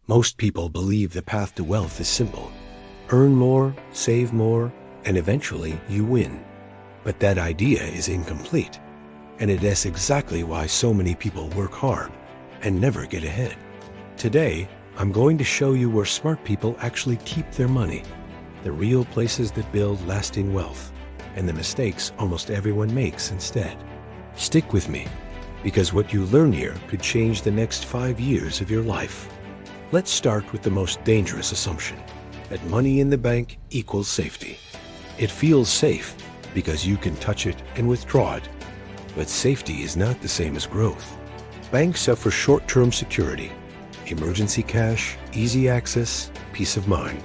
Most people believe the path to wealth is simple. Earn more, save more, and eventually you win. But that idea is incomplete, and it is exactly why so many people work hard and never get ahead. Today, I'm going to show you where smart people actually keep their money, the real places that build lasting wealth, and the mistakes almost everyone makes instead. Stick with me, because what you learn here could change the next 5 years of your life. Let's start with the most dangerous assumption, that money in the bank equals safety. It feels safe because you can touch it and withdraw it, but safety is not the same as growth. Banks offer short-term security, emergency cash, easy access, peace of mind.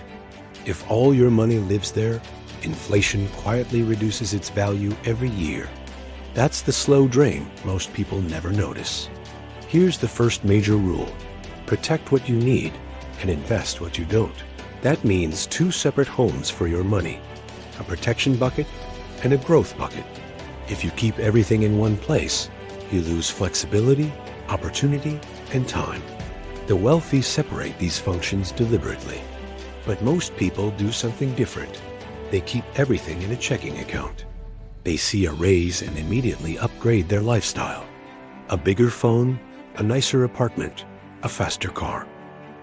If all your money lives there, inflation quietly reduces its value every year. That's the slow drain most people never notice. Here's the first major rule. Protect what you need and invest what you don't. That means 2 separate homes for your money, a protection bucket and a growth bucket. If you keep everything in one place, you lose flexibility, opportunity, and time. The wealthy separate these functions deliberately. But most people do something different. They keep everything in a checking account. They see a raise and immediately upgrade their lifestyle. A bigger phone, a nicer apartment, a faster car.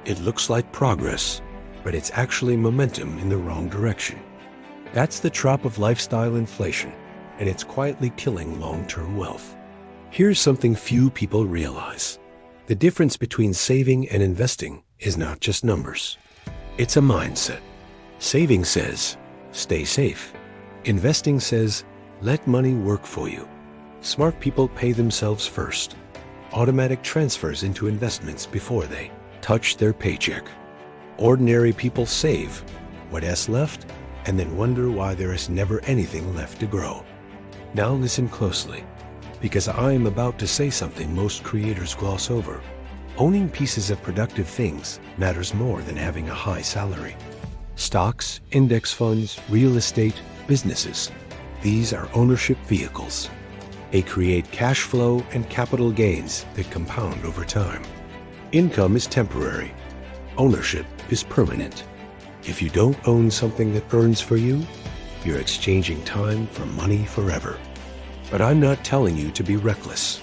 It looks like progress, but it's actually momentum in the wrong direction. That's the trap of lifestyle inflation, and it's quietly killing long-term wealth. Here's something few people realize. The difference between saving and investing is not just numbers. It's a mindset. Saving says, stay safe. Investing says, let money work for you. Smart people pay themselves first. Automatic transfers into investments before they touch their paycheck. Ordinary people save what is left and then wonder why there is never anything left to grow. Now listen closely, because I am about to say something most creators gloss over. Owning pieces of productive things matters more than having a high salary. Stocks, index funds, real estate, businesses. These are ownership vehicles. They create cash flow and capital gains that compound over time. Income is temporary. Ownership is permanent. If you don't own something that earns for you, you're exchanging time for money forever. But I'm not telling you to be reckless.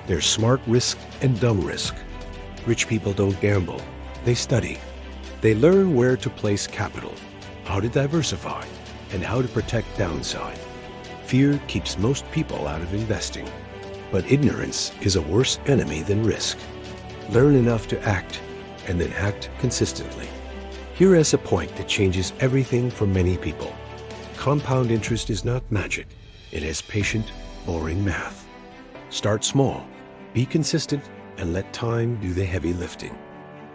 There's smart risk and dumb risk. Rich people don't gamble. They study. They learn where to place capital, how to diversify, and how to protect downside. Fear keeps most people out of investing, but ignorance is a worse enemy than risk. Learn enough to act, and then act consistently. Here is a point that changes everything for many people. Compound interest is not magic. It is patient, boring math. Start small, be consistent, and let time do the heavy lifting.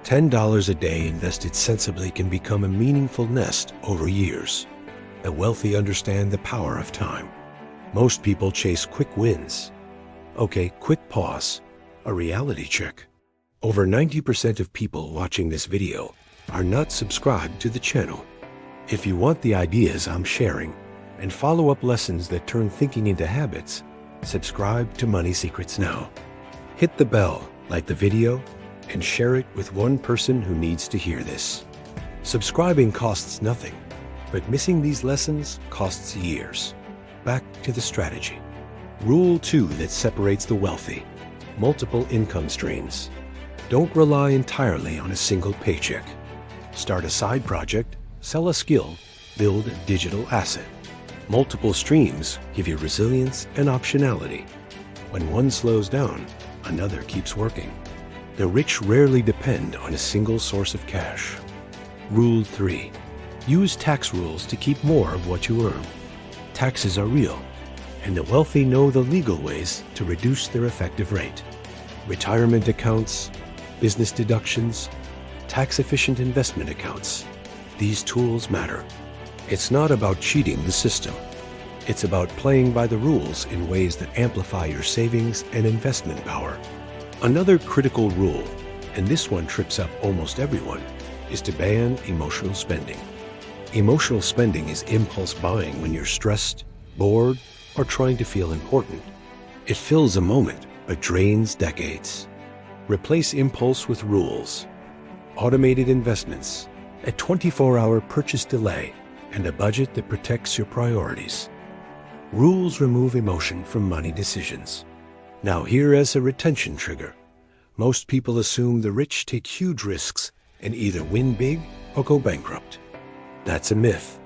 $10 a day invested sensibly can become a meaningful nest over years. The wealthy understand the power of time. Most people chase quick wins. Okay, quick pause. A reality check. Over 90% of people watching this video are not subscribed to the channel. If you want the ideas I'm sharing and follow-up lessons that turn thinking into habits, subscribe to Money Secrets now. Hit the bell, like the video, and share it with one person who needs to hear this. Subscribing costs nothing, but missing these lessons costs years. Back to the strategy. Rule 2 that separates the wealthy. Multiple income streams. Don't rely entirely on a single paycheck. Start a side project, sell a skill, build a digital asset. Multiple streams give you resilience and optionality. When one slows down, another keeps working. The rich rarely depend on a single source of cash. Rule 3. Use tax rules to keep more of what you earn. Taxes are real, and the wealthy know the legal ways to reduce their effective rate. Retirement accounts, business deductions, tax-efficient investment accounts. These tools matter. It's not about cheating the system. It's about playing by the rules in ways that amplify your savings and investment power. Another critical rule, and this one trips up almost everyone, is to ban emotional spending. Emotional spending is impulse buying when you're stressed, bored, or trying to feel important. It fills a moment, but drains decades. Replace impulse with rules. automated investments, a 24-hour purchase delay, and a budget that protects your priorities. Rules remove emotion from money decisions. Now here is a retention trigger. Most people assume the rich take huge risks and either win big or go bankrupt. That's a myth.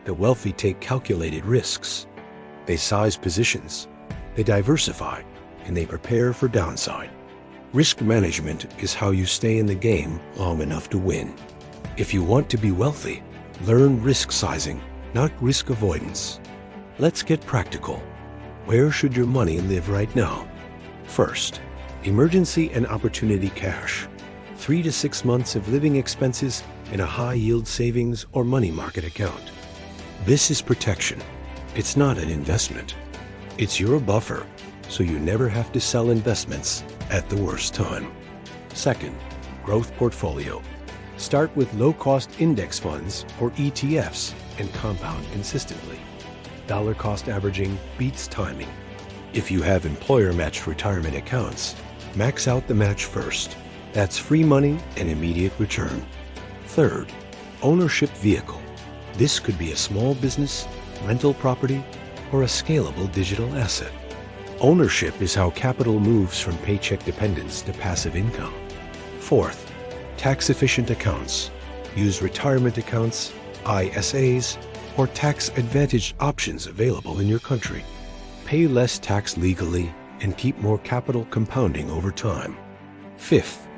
The wealthy take calculated risks. They size positions, they diversify, and they prepare for downside. Risk management is how you stay in the game long enough to win. If you want to be wealthy, learn risk sizing, not risk avoidance. Let's get practical. Where should your money live right now? First, emergency and opportunity cash. 3 to 6 months of living expenses in a high-yield savings or money market account. This is protection. It's not an investment. It's your buffer, so you never have to sell investments at the worst time. Second, growth portfolio. Start with low-cost index funds or ETFs and compound consistently. Dollar cost averaging beats timing. If you have employer-matched retirement accounts, max out the match first. That's free money and immediate return. Third, ownership vehicle. This could be a small business, rental property, or a scalable digital asset. Ownership is how capital moves from paycheck dependence to passive income. Fourth, tax-efficient accounts. Use retirement accounts, ISAs, or tax-advantaged options available in your country. Pay less tax legally and keep more capital compounding over time. Fifth,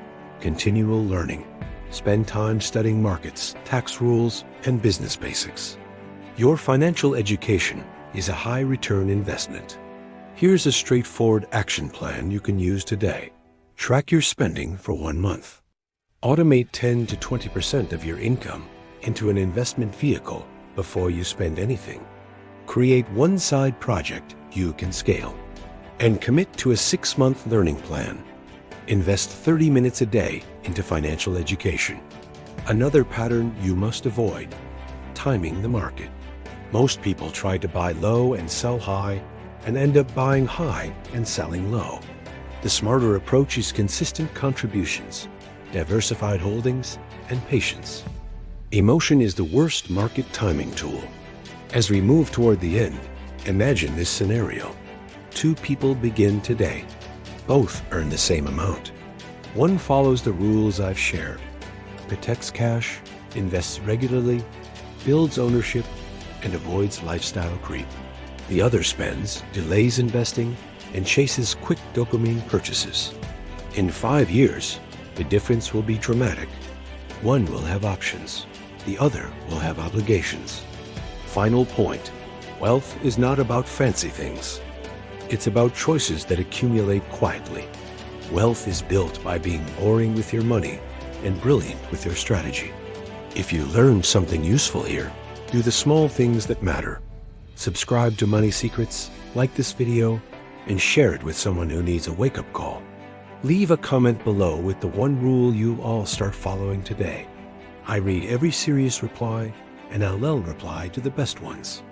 continual learning. Spend time studying markets, tax rules, and business basics. Your financial education is a high-return investment. Here's a straightforward action plan you can use today. Track your spending for 1 month. Automate 10 to 20% of your income into an investment vehicle before you spend anything. Create one side project you can scale. And commit to a 6-month learning plan. Invest 30 minutes a day into financial education. Another pattern you must avoid: timing the market. Most people try to buy low and sell high and end up buying high and selling low. The smarter approach is consistent contributions, diversified holdings, and patience. Emotion is the worst market timing tool. As we move toward the end, imagine this scenario. 2 people begin today. Both earn the same amount. One follows the rules I've shared, protects cash, invests regularly, builds ownership, and avoids lifestyle creep. The other spends, delays investing, and chases quick dopamine purchases. In 5 years, the difference will be dramatic. One will have options. The other will have obligations. Final point: wealth is not about fancy things. It's about choices that accumulate quietly. Wealth is built by being boring with your money and brilliant with your strategy. If you learned something useful here, do the small things that matter. Subscribe to Money Secrets, like this video, and share it with someone who needs a wake-up call. Leave a comment below with the one rule you all start following today. I read every serious reply, and I'll reply to the best ones.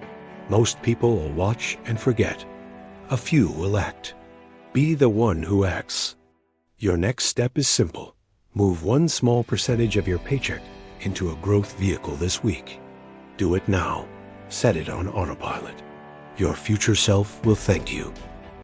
Most people will watch and forget. A few will act. Be the one who acts. Your next step is simple. Move one small percentage of your paycheck into a growth vehicle this week. Do it now. Set it on autopilot. Your future self will thank you.